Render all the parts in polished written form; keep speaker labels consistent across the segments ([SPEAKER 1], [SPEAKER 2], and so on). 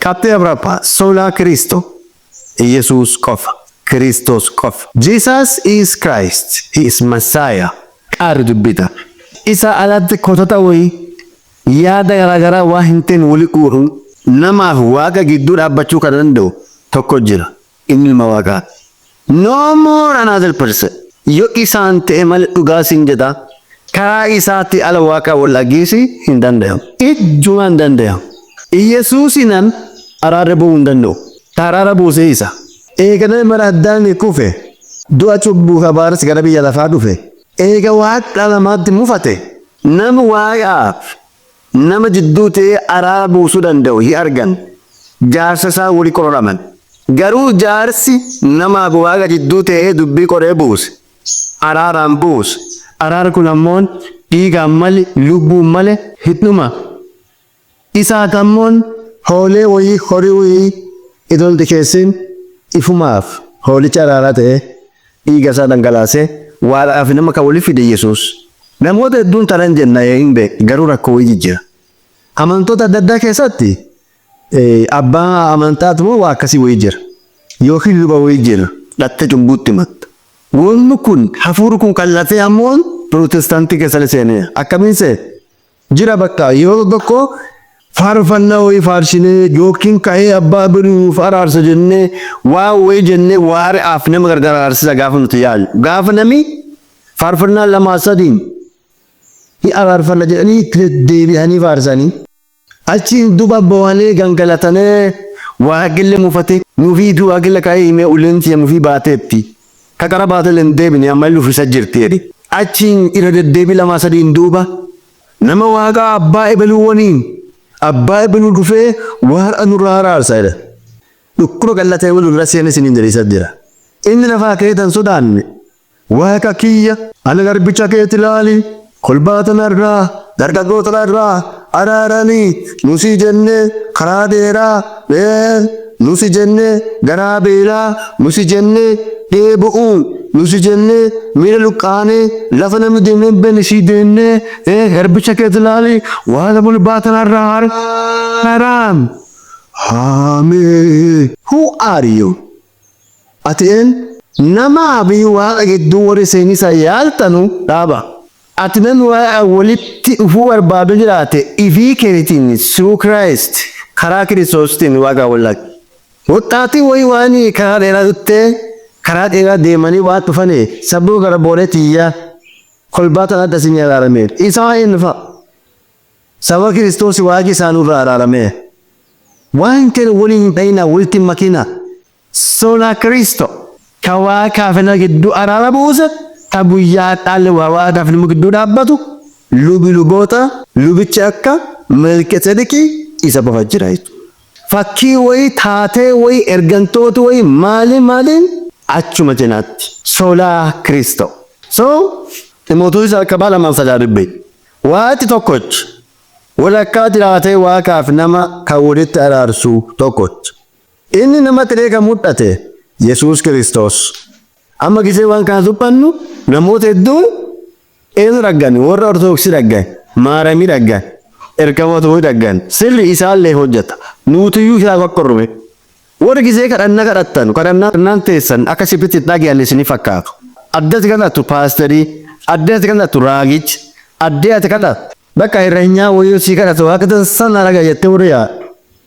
[SPEAKER 1] Capte avrapa sola Cristo. Jesus kofa. Christos kofa. Jesus is Christ. He is Messiah. Qaari dubbita. Isa alatti kotota wayii yaada garaagaraa waa hin ta'in wali quuruun namaaf waaqa gidduu dhaabbachuu kan danda'u tokko jira. Inni ilma waaqaa. No more another person. Yoo isaan ta'e malee dhugaa siin jedha. Karaa isaatti ala waaqa wal dhageessi hin danda'amu. Ijjuma hin danda'amu. Yesuusinan araara bu'uu hin danda'u. Araara buusee isa. Eegana mara addaan kufe. Du'a cubbuu kabaaras gara biyya lafaa dhufe. Eega waaqa lamaatti mufate. Nama waaqaaf nama jidduu ta'ee araara buusuu danda'u hin argan. Jaarsa isaa wali qorraman. Garuu jaarsi namaaf waaqa jidduu ta'ee dubbii qoree buuse. Araaraan buuse. Araara kun ammoo dhiigaan malee lubbuun malee hidhuma. Isaa ammoo hoolee wayii horii wayii iddoo keessin ifumaaf hoolicha araaraa ta'ee dhiiga isaa dhangalaasee waadhaaf nama kan waliif fide Yesuus. Namoota hedduun tanan jenna hin beeku garuu rakkoo wayii jira. Amantoota adda addaa keessatti abbaa amantaatu moo waa akkasii wayii jira. Yookiin luba wayii jira. Dhatte cumbuutti matta. Wanni kun hafuurri kun kan lafee ammoo Pirotestaantii keessa seenee akkamiin see jira bakka yoo tokko faarfannaa wayii faarsinee yookiin ka'ee abbaa biruuf araarsa jennee waa wayii jennee waari'aaf nama gargaara arsiisa gaafa nuti yaalu. Gaafa nami faarfannaa lamaa sadiin hin araarfanna jedhanii itti deebi'anii faarsanii achiin duba bo'anii gangalatanii waaqillee mufatee nuufii waaqillee ka'ee himee uleensi nuufii baateetti. Kakara baatee leen deebine amma luffisa jirti. Achiin irra deddeebii lamaa sadiin duuba nama waaqaa abbaa ebaluu waniin abbaa ebaluu dhufee waan anurraa araarsa jedha. Dhukkura qallatee walirra seenee siniin jedhisa jira. Inni lafaa keetan sodaanne waaqa kiyya ana garbicha keetti ilaali kolbaatan irraa dargaggoota irraa araaranii nusi jennee karaa dheeraa nusi jennee garaa beelaa nusi jennee dheebu'uun nusi jennee miira luqqaanee lafa namni deemnee benne sii deemnee garbicha keetti ilaali waan lafa baatan irraa haraam. Amen. Who are you? Atiin nama abii waaqa gidduu warri seenisa yaaltanu dhaaba. Ati nan waaqa walitti dhufuu barbaadu jiraate ifii keetiin suu Christ karaa Kiristoostiin waaqa wallaqe. Waxxaatii wayii waan karaa dheeraa dhuttee karaa dheeraa deemanii waan dhufanii sabbuu gara booleetiyyaa kolbaatan adda isin araaramee isaa hin fa'a. Saba Kiristoos waaqi isaanirraa araaramee. Waan kana waliin hin dhayina walitti makina. Sola Cristo. Ka waaqaaf nama gidduu araara buuse. Ka guyyaa dhaalli waaqaaf nama gidduu dhaabbatu. Lubi luboota lubichi akka Melkisedekii isa bafa jira jechuudha. Fakkii wayii taatee wayii ergantoota wayii maaliin achuma jinaatti. Sola Cristo. So mootuu isa akka baala mansadaa dubbe. Waati tokkochi. Walakkaa jiraatee waaqaaf nama kan walitti araarsu tokkochi. Inni nama tiree mul'ate Yesuus Kiristoos. Amma gisee waan kana dubbannu namoota hedduun eenyu dhaggan warra Ortodoksii dhaggan Maaramii dhaggan ergamoota wayii dhaggan sirri isaallee hojjeta. Nuutiyyuu isaa kokkorrume. Warri gisee kadhannaan teessan akka sibitti dhagayaan isinii fakkaatu. Addatti kadhatu paasterii, addatti kadhatu raagichi, addatti kadhatu. Bakka irranyaa wayii si kadhatu waaqa sana raga jettee wariyaa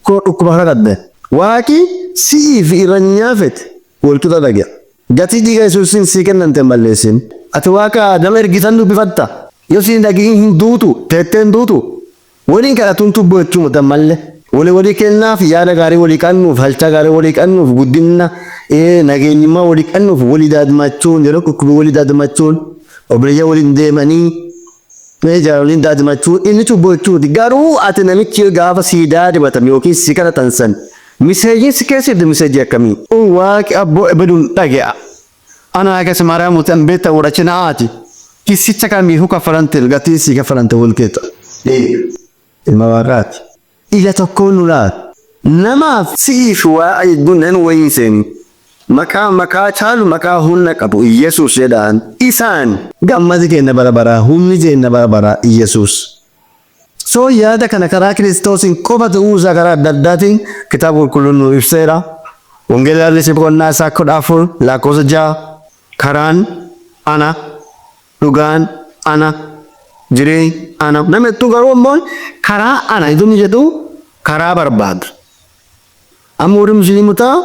[SPEAKER 1] koo dhukkuba kadhadde. Waaqi siif irranyaa fete walqixa dhagaa. Gatii dhiiga Yesuusiin si kennante malleessin. Ati waaqa nama ergisan dubbifatta. Yoo si dhagiin hin duutu teetteen duutu. Waliin kadhatuun tubboo jechuun dammallee. Walii kennaaf yaada gaarii walii kennuuf halcha gaarii walii kennuuf guddina nageenyummaa walii kennuuf walii daadmachuun yeroo dhukkuba walii daadmachuun obboleeyyaa waliin deemanii. Meejaaleen daadmachuun inni tubboo jechuuti. Garuu ati namichi gaafa siidaa dibatame yookiin si kadhatan san miseejiin si keessatti miseejii akkamii? Waaqi abboo ebaluun dhage'a. Ana akkasuma Maariyaam tan beekta warrachi na'aati. Kisicha kamiifuu kaffalante gatii si kaffalante walkeeta. Ilma waaqaati. Ija tokkoon nu laata. Namaaf siif waa hedduun wayii seeni. Maqaa caalu maqaa humna qabu Yesuus jedhaan isaan gammadi kenna bara humni jenna bara Yesuus. So yaada kana karaa Kiristoosiin qofa ta'uusaa karaa adda addaatiin kitaaba qulqulluun nu ibseera. Wangeelaalli boqonnaa isaa 14 lakkoofsa 6 karaan ana dhugaan ana jireenya ana nama itti garuu immoo karaa ana itti jedhu karaa barbaadu. Amma warri musliimotaa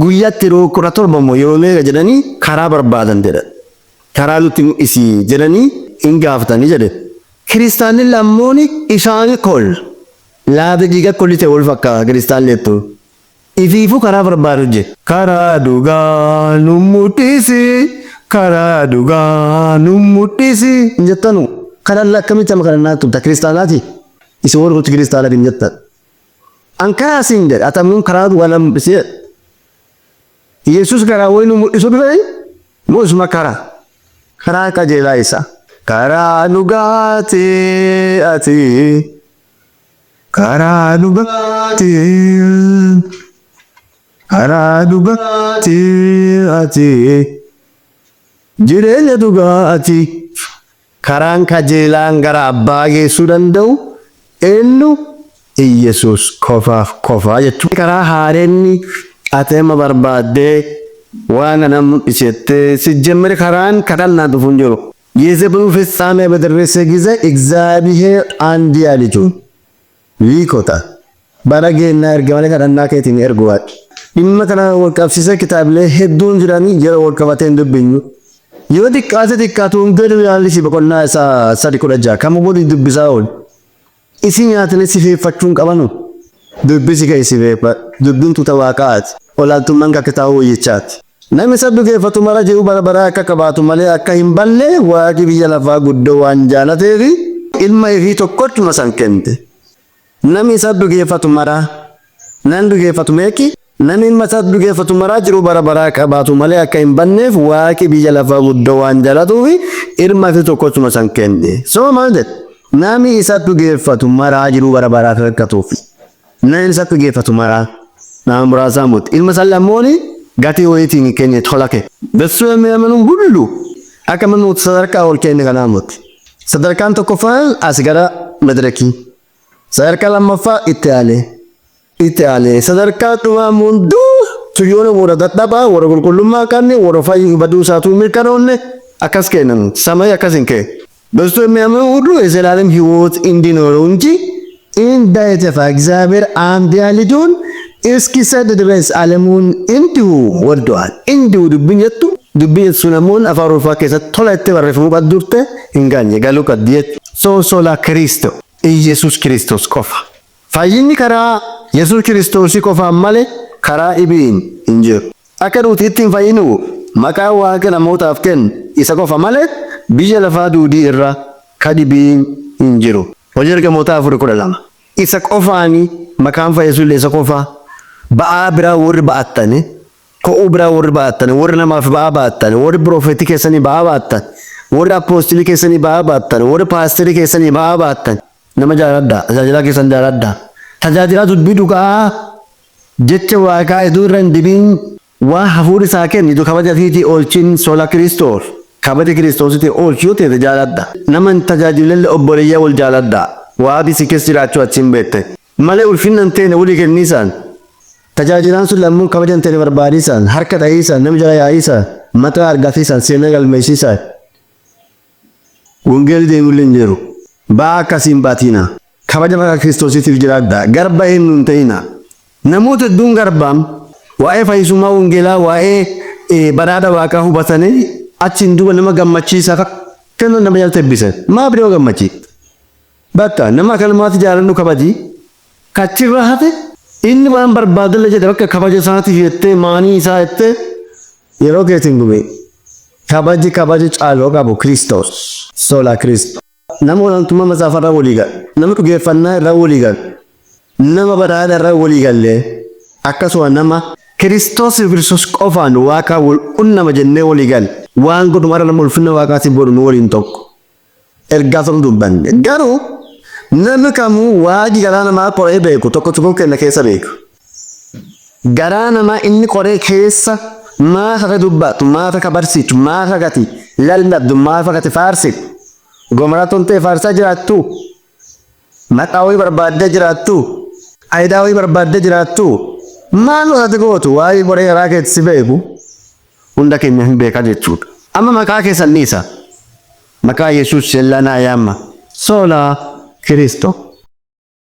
[SPEAKER 1] guyyaatti yeroo 17 yeroo meeqa jedhanii karaa barbaadan jedhan. Karaa nuti isii jedhanii hin gaafatanii jedhe. Kiristaanni lammooni isaanii kol laata dhiiga kolite wal fakkaata kiristaanni jettu. Ifiifuu karaa barbaadu je. Karaa dhugaa nu mudhisi karaa dhugaa nu mudhisi jettanu. Karaa akkamitti amma kana naatu ta kiristaanaati. Isin warra kutti kiristaanaati hin jettan. An karaa siin jedhe atamuun karaa dhugaa na mudhisi. Yesus karaa wayii nu mudhisu dhufe moo isuma karaa. Karaa qajeelaa isaa. Karaa dhugaati ati. Karaa dhugaati. Karaa dhugaati ati. Jireenya dhugaati. Karaan qajeelaan gara abbaa geessuu danda'u eenyu Yesus qofaa jechuudha. Karaa haareenni ati amma barbaaddee waan ana mul'isettee si jemmere karaan kadhannaa dhufuun jiru. የዘመኑ ፍጻሜ በደረሰ ጊዜ እግዚአብሔር አንድያ ልጁን ይልካል። ባረጌና እርግማን ከዳና ከቲን እርግዋል ኢመከና ወልቀብሲሰ ኪታብለ ሄዱን ጅራኒ ጀረ ወልቀባቴን ድብኙ የወዲቃተ ዲቃቱን ገድ ያልሽ በቆና ሳዲቆ ደጃ ከመቦዲ ድብዛውን ኢሲኛትን ሲፈፋቹን ቀበኑ ድብሲ ከይሲፈፋ ድብንቱ ተዋቃት ወላቱ መንጋ ከታው ይቻት Namni sabdu geeffatu mara jiru bara akka qabaatu malee akka hin balle waaqi biyya lafaa guddoo waan jaalateef ilma ifii tokkochuma san kente. Namni sabdu geeffatu mara nan geeffatu meeki namni ilma sabdu geeffatu mara jiru bara qabaatu malee akka hin banneef waaqi biyya lafaa guddoo waan jaalatuuf ilma ifii tokkochuma san kente. So maal jedhe namni sabdu geeffatu mara jiru bara rakkatuuf namni sabdu geeffatu mara nama muraasaa muti ilma san lammooni Gati waiting Kenya tolake. Besu የሚያምኑ ሁሉ አከመኑ ሰደርካ ወልከኝ ከናሙት ሰደርካን ተቆፋል አስገራ መድረኪ ሰደርካ ለማፋ ኢታሌ ሰደርካ ቱማ ሙንዱ ቱዮነ ወረዳጣባ ወረጉልቁሉማ ካኔ ወረፋይ በዱሳቱ ሚልከሮነ አካስከነን ሰማይ አካስንከ በሱ የሚያምኑ ሁሉ የዘላለም ሕይወት እንዲኖረው እንጂ እንዳይጠፋ እግዚአብሔር አንድያ ልጁን እስኪሰጥ ድረስ ዓለሙን እንዲሁ ወዷል። እንዲሁ ድብኝቱ ሱነሙን አፋሩፋ ከሰት ቶላይተ በረፈሙ ቀዱርተ እንጋኝ ጋሉ ቀዲየት ሶላ ክሪስቶ ኢየሱስ ክርስቶስ ቆፋ ፋይኒ ከራ ኢየሱስ ክርስቶስ ቆፋ ማለ ከራ ኢቢን እንጀር አከሩት ኢቲን ፋይኑ መቃ ዋቀ ለሞታፍ ከን ኢሰ ቆፋ ማለ ቢጀ ለፋ ዱዲ እራ ከዲቢን እንጀሩ ወጀርገ ሞታፍ ሩቁላማ ኢሰ ቆፋኒ መካን ፈየሱ ለሰ ቆፋ Ba'a bira warri ba'attani ko'u bira warri ba'attani warri namaaf ba'a ba'attani warri profeetii keessanii ba'a ba'attan warri apoostilii keessanii ba'a ba'attan warri paasterii keessanii ba'a ba'attan nama jaaladha tajaajila keessan jaaladha tajaajila dubbii dhugaa jecha waaqaa iduu irra hin dibiin waa hafuuri isaa kennitu kabaja fiitii oolchiin sola kiristoos kabaja kiristoositti oolchuu ta'e jaaladha nama tajaajilelle obboleeyyaa wal jaaladha waa bisi keessa jiraachuu achiin beekte malee ulfinna hin ta'e walii kenniisaan tajaajilaan sun lammuun kabajan ta'e barbaadisan harka dhahiisan nama jala yaa'isan mataa argatiisan seenaa galmeessisan wangeelli deemullee hin jiru ba'a akkasiin baatina kabaja maqaa kiristoosiitiif jiraadha garba hin ta'ina namoota hedduun garbaam waa'ee fayyisummaa wangeelaa waa'ee badhaadha waaqaa hubatanii achiin duuba nama gammachiisa kennan nama jala tebbisan maa biroo gammachi bakka nama kalmaatti jaalannu kabaji kachirra hate inni waan barbaadalla jedhe bakka kabaja isaatiif jettee maanii isaa jettee yeroo keetiin gume kabaji caaloo qabu Kiristoos sola Kiristoos nama olaantummaa masaafarraa walii gal nama dhugeeffannaa irraa walii gal nama badhaadha irraa walii gallee akkasuma nama Kiristoos qofaan waaqaa wal qunnama jennee walii gal waan godhumara nama ulfinna waaqaatiif godhu waliin tokko ergaa sana dubbanne garuu namni kamuu waa'ee garaa namaa qoree beeku tokko kenna keessa beeku. Garaa namaa inni qoree keessa maaf akka dubbatu, maaf akka barsiisu, maaf akka ati lallabdu, maaf akka ati faarsitu. Gomraa tontee faarsaa jiraattu Maqaa wayii barbaaddee jiraattu? Aayidaa wayii barbaaddee jiraattu? Maal ati gootu waa'ee qoree garaa keetti si beeku? Hunda keenya hin beeka jechuudha. Amma maqaa keessan dhiisa. Maqaa Yesuus jellaa naa yaamma. Sola Kiristo.